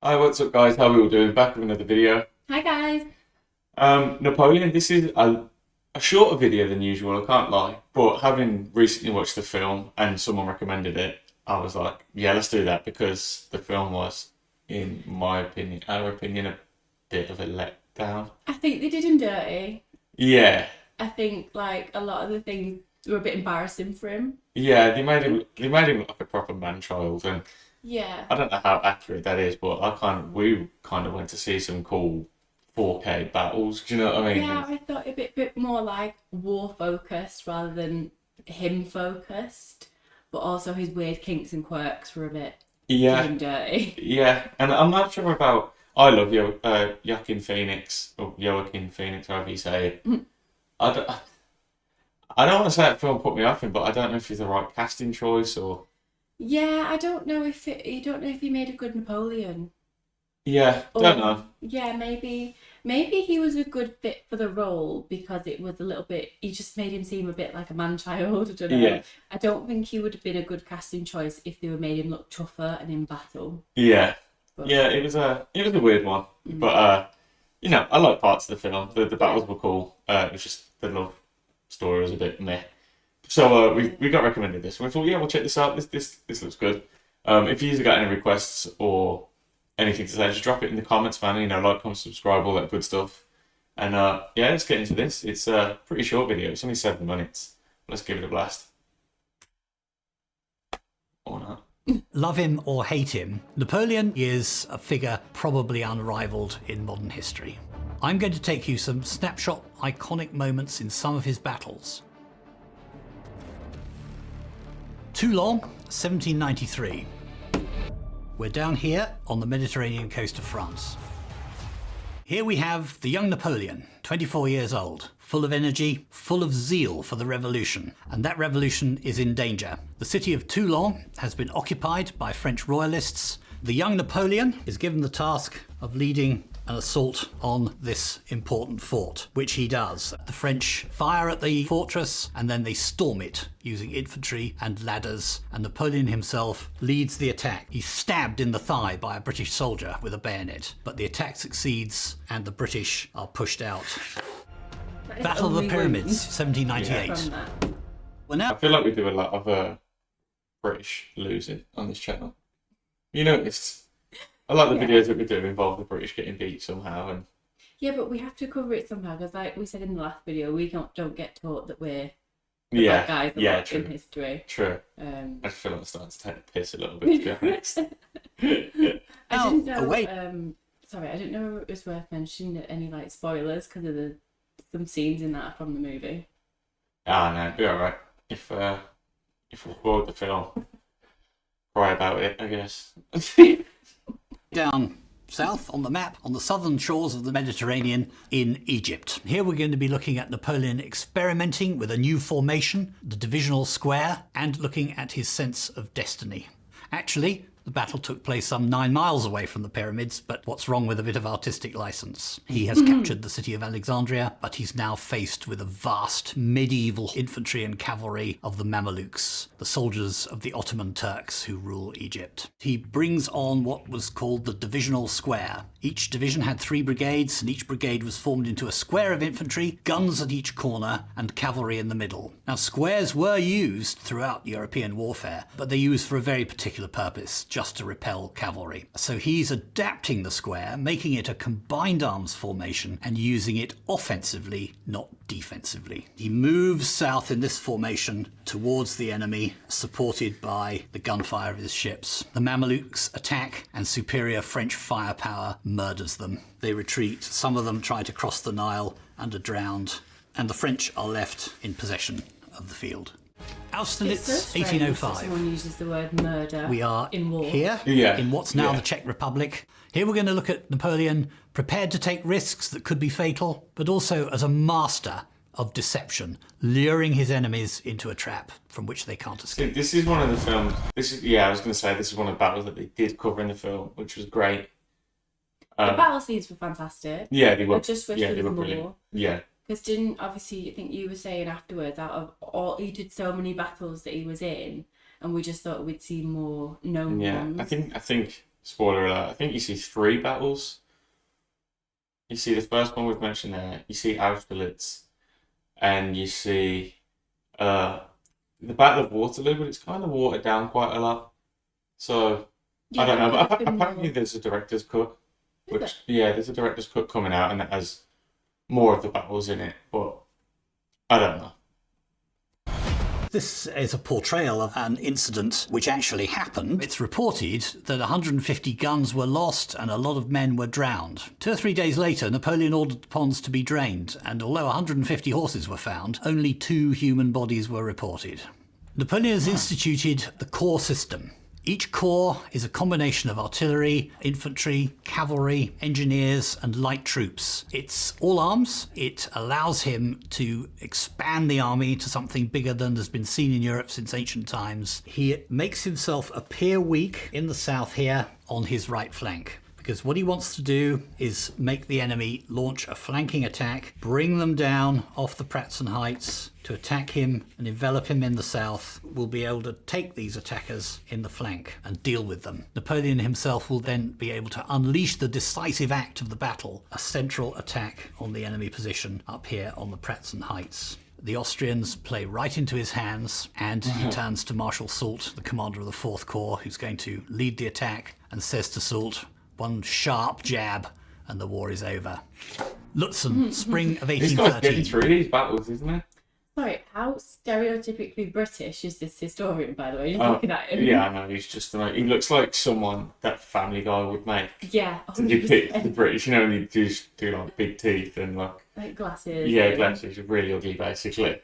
Hi, what's up, guys? How are we all doing? Back with another video. Hi guys. Napoleon, this is a shorter video than usual, I can't lie. But having recently watched the film and someone recommended it, I was like, yeah, let's do that because the film was, in my opinion, our opinion, a bit of a letdown. I think they did him dirty. Yeah, I think like a lot of the things were a bit embarrassing for him. yeah, they made him look like a proper man child, and Yeah. I don't know how accurate that is, but we kind of went to see some cool 4K battles. Do you know what I mean? Yeah, I thought a bit more like war focused rather than him focused. But also his weird kinks and quirks were a bit did Yeah, him dirty. yeah, and I'm not sure about. I love Joaquin Phoenix or Joaquin Phoenix, however you say it. I don't, I don't want to say that film put me off him, but I don't know if he's the right casting choice or. Yeah, I don't know if you don't know if he made a good Napoleon. Yeah, don't Or know. yeah, maybe he was a good fit for the role because it was a little bit. He just made him seem a bit like a man child. I don't know. Yeah, I don't think he would have been a good casting choice if they were made him look tougher and in battle. yeah, But yeah. It was a weird one, mm, but I like parts of the film. The yeah, battles were cool. It was just the love story was a bit meh. So we got recommended this. We thought, yeah, we'll check this out. This looks good. If you've got any requests or anything to say, just drop it in the comments, man. Like, comment, subscribe, all that good stuff. And yeah, let's get into this. It's a pretty short video. It's only 7 minutes. Let's give it a blast. Or not. Love him or hate him, Napoleon is a figure probably unrivaled in modern history. I'm going to take you some snapshot iconic moments in some of his battles. Toulon, 1793. We're down here on the Mediterranean coast of France. Here we have the young Napoleon, 24 years old, full of energy, full of zeal for the revolution, and that revolution is in danger. The city of Toulon has been occupied by French royalists. The young Napoleon is given the task of leading an assault on this important fort, which he does. The French fire at the fortress and then they storm it using infantry and ladders, and Napoleon himself leads the attack. He's stabbed in the thigh by a British soldier with a bayonet, but the attack succeeds and the British are pushed out. that is Battle of the only Pyramids, wound 1798. from that. We're I now feel like we do a lot of British losing on this channel. You noticed? I like the Yeah. videos that we do involve the British getting beat somehow, and Yeah, but we have to cover it somehow because, like we said in the last video, we don't get taught that we're the yeah, bad guys a yeah, lot in true, history. true. Um, I just feel like I'm starting to take the piss a little bit, to be honest. I didn't know. away. Sorry, I didn't know it was worth mentioning any like spoilers because of some scenes in that are from the movie. No, it'd be alright. If we record the film, cry about it, I guess. down south on the map on the southern shores of the Mediterranean in Egypt. Here we're going to be looking at Napoleon experimenting with a new formation, the divisional square, and looking at his sense of destiny. Actually, the battle took place some 9 miles away from the pyramids, but what's wrong with a bit of artistic license? He has captured the city of Alexandria, but he's now faced with a vast medieval infantry and cavalry of the Mamelukes, the soldiers of the Ottoman Turks who rule Egypt. He brings on what was called the divisional square. Each division had 3 brigades, and each brigade was formed into a square of infantry, guns at each corner, and cavalry in the middle. Now, squares were used throughout European warfare, but they're used for a very particular purpose, just to repel cavalry. So he's adapting the square, making it a combined arms formation, and using it offensively, not defensively. He moves south in this formation towards the enemy, supported by the gunfire of his ships. The Mamelukes attack, and superior French firepower murders them. They retreat, some of them try to cross the Nile and are drowned, and the French are left in possession of the field. It's so Austerlitz, strange that 1805. someone uses the word murder. We are in war. here Yeah, in what's now yeah. the Czech Republic. Here we're going to look at Napoleon prepared to take risks that could be fatal, but also as a master of deception, luring his enemies into a trap from which they can't See, escape. this is one of the films. I was going to say this is one of the battles that they did cover in the film, which was great. The battle scenes were fantastic. Yeah, they were. I just wish Yeah, there they were was brilliant. more. Yeah, Because didn't obviously I think you were saying afterwards out of all he did so many battles that he was in, and we just thought we'd see more known yeah. ones. I think spoiler alert, I think you see 3 battles. You see the first one we've mentioned there, you see Austerlitz, and you see the Battle of Waterloo, but it's kind of watered down quite a lot. So, I don't know, but apparently there's a director's cut. There's a director's cut coming out, and it has more of the battles in it, but I don't know. This is a portrayal of an incident which actually happened. It's reported that 150 guns were lost and a lot of men were drowned. 2 or 3 days later, Napoleon ordered the ponds to be drained, and although 150 horses were found, only 2 human bodies were reported. Napoleon has instituted the corps system. Each corps is a combination of artillery, infantry, cavalry, engineers and light troops. It's all arms. It allows him to expand the army to something bigger than has been seen in Europe since ancient times. He makes himself appear weak in the south here on his right flank, because what he wants to do is make the enemy launch a flanking attack, bring them down off the Pratzen Heights to attack him and envelop him in the south. We'll be able to take these attackers in the flank and deal with them. Napoleon himself will then be able to unleash the decisive act of the battle, a central attack on the enemy position up here on the Pratzen Heights. The Austrians play right into his hands, and he turns to Marshal Soult, the commander of the 4th Corps, who's going to lead the attack, and says to Soult, one sharp jab and the war is over. Lutzen, spring of He's got 1813. through these battles, isn't he? Sorry, how stereotypically British is this historian, by the way? You're looking at him. Yeah, I know. He's just like, he looks like someone that Family Guy would make. Yeah, So you pick the British, you know, and you just do like big teeth and like glasses. yeah, glasses, really ugly, basically.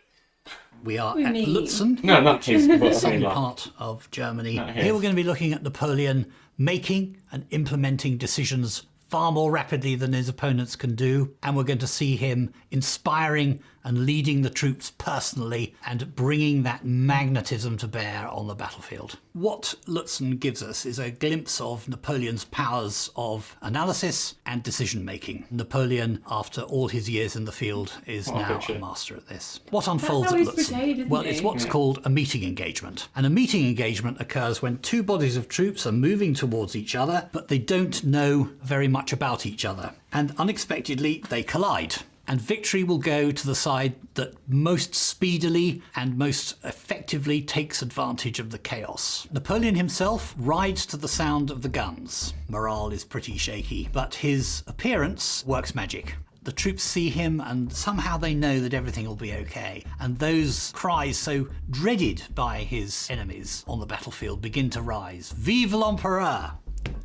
We are We at mean- Lutzen, No, not his, but I mean, southern like, part of Germany. Not his. Here we're going to be looking at Napoleon making and implementing decisions far more rapidly than his opponents can do, and we're going to see him inspiring and leading the troops personally and bringing that magnetism to bear on the battlefield. What Lutzen gives us is a glimpse of Napoleon's powers of analysis and decision making. Napoleon, after all his years in the field, is What a now picture. a master at this. What unfolds how at he's Lutzen? portrayed, isn't Well, he? it's what's called a meeting engagement. And a meeting engagement occurs when 2 bodies of troops are moving towards each other, but they don't know very much about each other. And unexpectedly, they collide. And victory will go to the side that most speedily and most effectively takes advantage of the chaos. Napoleon himself rides to the sound of the guns. Morale is pretty shaky, but his appearance works magic. The troops see him and somehow they know that everything will be okay. And those cries so dreaded by his enemies on the battlefield begin to rise. Vive l'Empereur!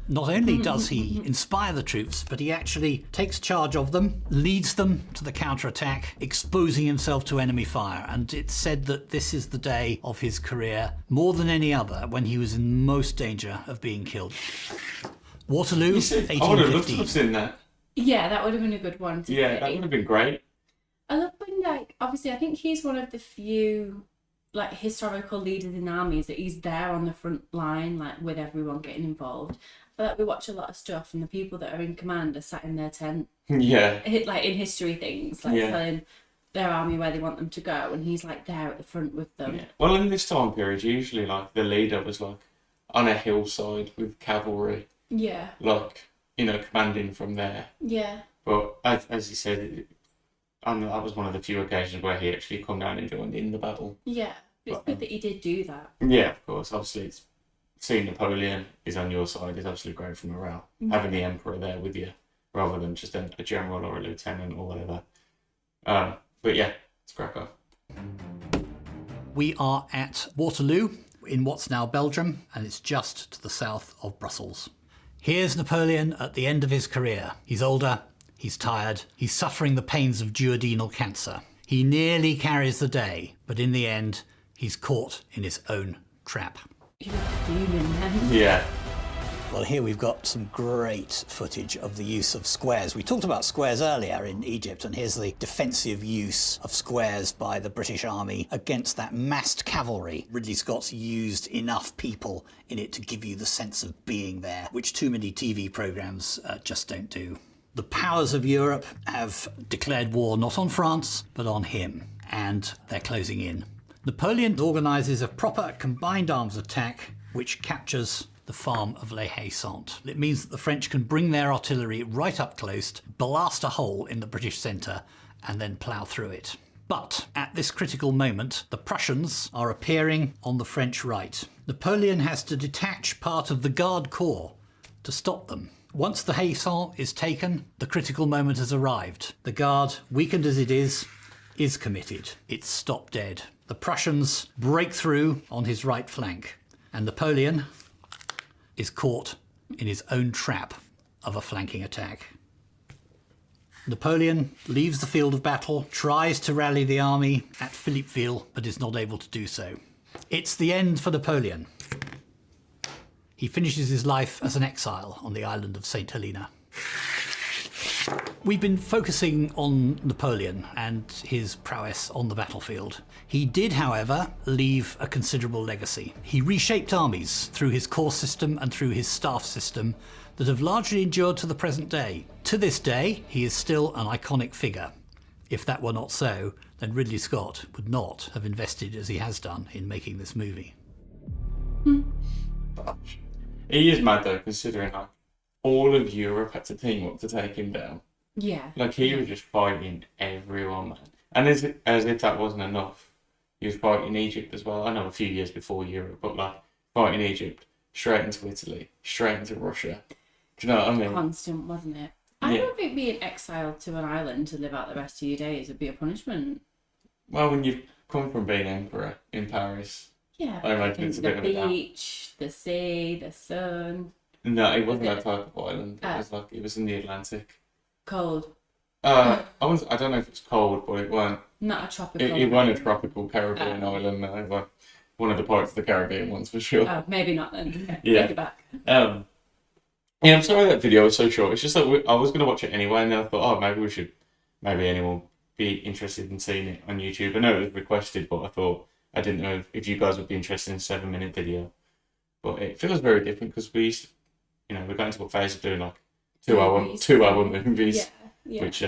Not only does he inspire the troops, but he actually takes charge of them, leads them to the counterattack, exposing himself to enemy fire. And it's said that this is the day of his career, more than any other, when he was in most danger of being killed. Waterloo, you said, I would have loved to 1815. have seen that. Yeah, that would have been a good one to Yeah, see. that would have been great. I love when, like, obviously, I think he's one of the few, like, historical leaders in armies that he's there on the front line, like, with everyone getting involved. I feel like we watch a lot of stuff, and the people that are in command are sat in their tent, Yeah. like in history things, like Yeah. telling their army where they want them to go, and he's like there at the front with them. Yeah. Well, in this time period, usually like the leader was like on a hillside with cavalry, Yeah, like, you know, commanding from there. yeah, But as you said, that was one of the few occasions where he actually come down and joined in the battle. yeah. But it's good that he did do that. Yeah, of course. Obviously, it's seeing Napoleon is on your side is absolutely great for morale. Having the emperor there with you, rather than just a general or a lieutenant or whatever. But yeah, let's crack on. We are at Waterloo in what's now Belgium, and it's just to the south of Brussels. Here's Napoleon at the end of his career. He's older, he's tired, he's suffering the pains of duodenal cancer. He nearly carries the day, but in the end, he's caught in his own trap. You're like a demon then. Yeah. Well, here we've got some great footage of the use of squares. We talked about squares earlier in Egypt, and here's the defensive use of squares by the British Army against that massed cavalry. Ridley Scott's used enough people in it to give you the sense of being there, which too many TV programmes just don't do. The powers of Europe have declared war not on France, but on him, and they're closing in. Napoleon organises a proper combined arms attack which captures the farm of Les Haye-Sainte. It means that the French can bring their artillery right up close, blast a hole in the British centre, and then plough through it. But at this critical moment, the Prussians are appearing on the French right. Napoleon has to detach part of the Garde Corps to stop them. Once the Haye-Sainte is taken, the critical moment has arrived. The Guard, weakened as it is committed. It's stopped dead. The Prussians break through on his right flank, and Napoleon is caught in his own trap of a flanking attack. Napoleon leaves the field of battle, tries to rally the army at Philippeville, but is not able to do so. It's the end for Napoleon. He finishes his life as an exile on the island of St. Helena. We've been focusing on Napoleon and his prowess on the battlefield. He did, however, leave a considerable legacy. He reshaped armies through his corps system and through his staff system that have largely endured to the present day. To this day, he is still an iconic figure. If that were not so, then Ridley Scott would not have invested as he has done in making this movie. He is mad though, considering like all of Europe had to team up to take him down. Yeah. Like he was just fighting everyone, man. And as if that wasn't enough, he was fighting Egypt as well. I know a few years before Europe, but like fighting Egypt, straight into Italy, straight into Russia. Do you know what I mean? Constant, wasn't it? I don't think being exiled to an island to live out the rest of your days would be a punishment. Well, when you come from being emperor in Paris, Yeah. I imagine it's a bit of a The doubt. beach, the sea, the sun. No, it wasn't Was that type of island. It was in the Atlantic. Cold. I don't know if it's cold, but it weren't. Not a tropical. It wasn't a tropical Caribbean island. No, it was one of the parts of the Caribbean ones for sure. Oh, maybe not then. Okay, Yeah. take it back. Yeah, I'm sorry that video was so short. It's just that I was going to watch it anyway, and then I thought, maybe anyone would be interested in seeing it on YouTube. I know it was requested, but I thought I didn't know if you guys would be interested in a 7-minute video. But it feels very different because we're going to a phase of doing like two-hour movies, Yeah. which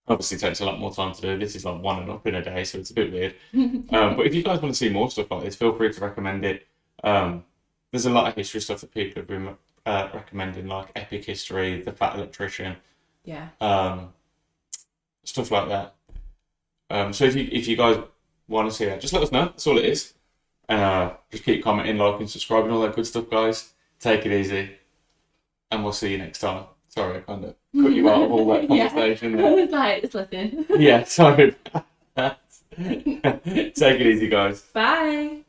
obviously takes a lot more time to do. This is like 1 and up in a day, so it's a bit weird. But if you guys want to see more stuff like this, feel free to recommend it. There's a lot of history stuff that people have been recommending, like Epic History, The Fat Electrician, Yeah. stuff like that. So if you guys want to see that, just let us know. That's all it is. And just keep commenting, liking, subscribing, all that good stuff, guys. Take it easy. And we'll see you next time. Sorry, I kind of cut you out of all that conversation. Yeah. It's like, it's listen. Yeah, sorry. Take it easy, guys. Bye.